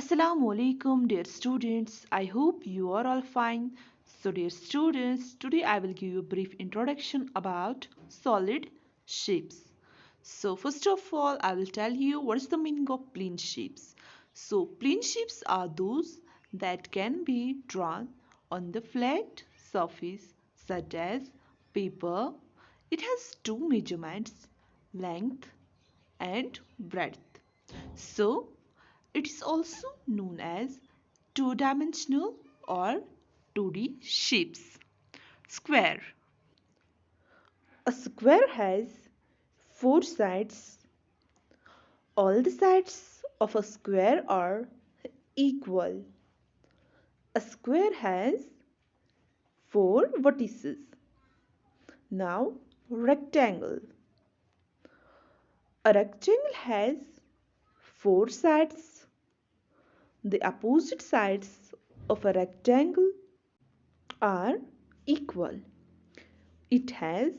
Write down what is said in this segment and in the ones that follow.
Assalamu alaikum, dear students. I hope you are all fine. So, dear students, today I will give you a brief introduction about solid shapes. So, first of all, I will tell you what is the meaning of plane shapes. So, plane shapes are those that can be drawn on the flat surface, such as paper. It has two measurements, length and breadth. So, it is also known as two-dimensional or 2D shapes. Square. A square has four sides. All the sides of a square are equal. A square has four vertices. Now, rectangle. A rectangle has four sides. The opposite sides of a rectangle are equal. It has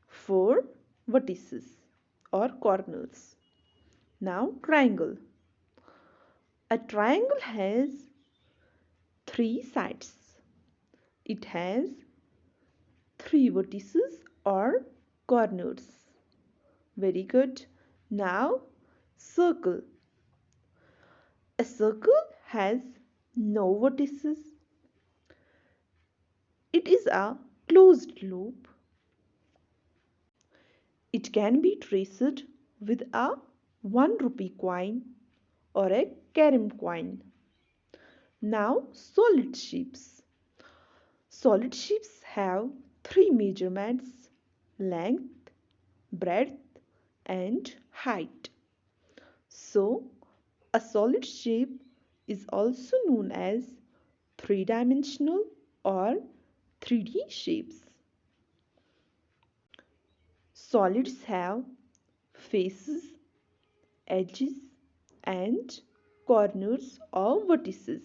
four vertices or corners. Now, triangle. A triangle has three sides. It has three vertices or corners. Very good. Now, circle. A circle has no vertices. It is a closed loop. It can be traced with a 1 rupee coin or a carom coin. Now, solid shapes. Solid shapes have three measurements: length, breadth, and height. So, a solid shape is also known as three-dimensional or 3D shapes. Solids have faces, edges, and corners or vertices.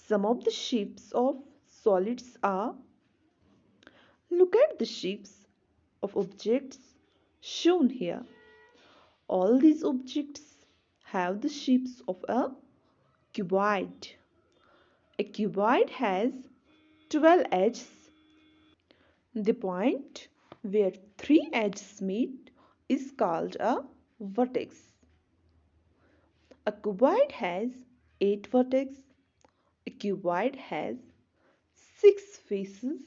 Some of the shapes of solids are: look at the shapes of objects shown here. All these objects have the shapes of a cuboid. A cuboid has 12 edges. The point where three edges meet is called a vertex. A cuboid has 8 vertices. A cuboid has 6 faces.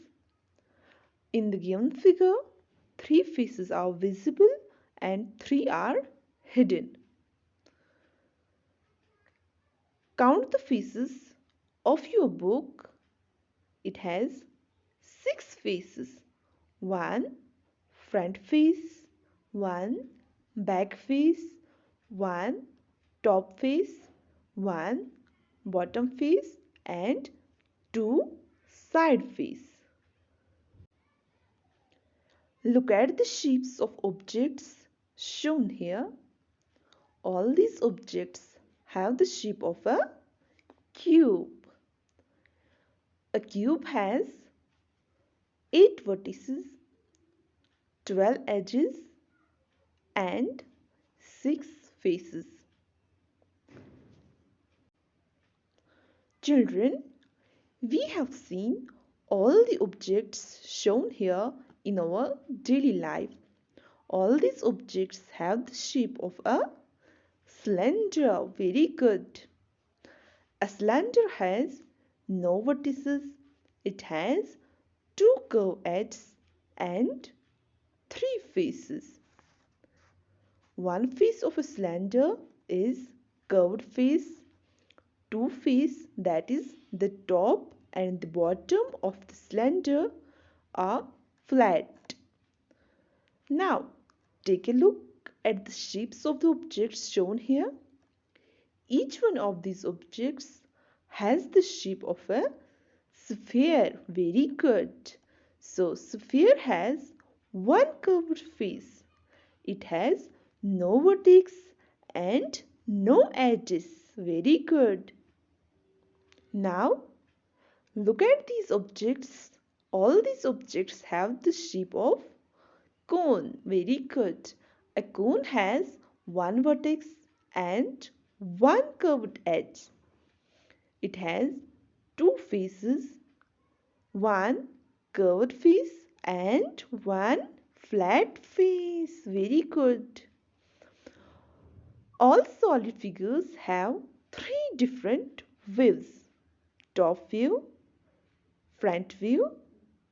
In the given figure, 3 faces are visible and 3 are hidden. Count the faces of your book. It has 6 faces. 1 front face, 1 back face, 1 top face, 1 bottom face, and 2 side face. Look at the shapes of objects shown here. All these objects have the shape of a cube. A cube has 8 vertices, 12 edges, and 6 faces. Children, we have seen all the objects shown here in our daily life. All these objects have the shape of a cylinder. Very good. A cylinder has no vertices. It has two curved edges and three faces. One face of a cylinder is curved face. Two face, that is the top and the bottom of the cylinder, are flat. Now, take a look at the shapes of the objects shown here. Each one of these objects has the shape of a sphere. Very good. So, sphere has one curved face. It has no vertex and no edges. Very good. Now, look at these objects. All these objects have the shape of cone. Very good. A cone has one vertex and one curved edge. It has two faces, one curved face and one flat face. Very good. All solid figures have three different views: top view, front view,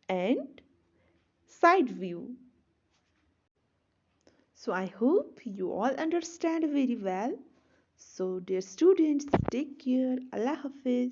and side view. So I hope you all understand very well. So dear students, take care. Allah Hafiz.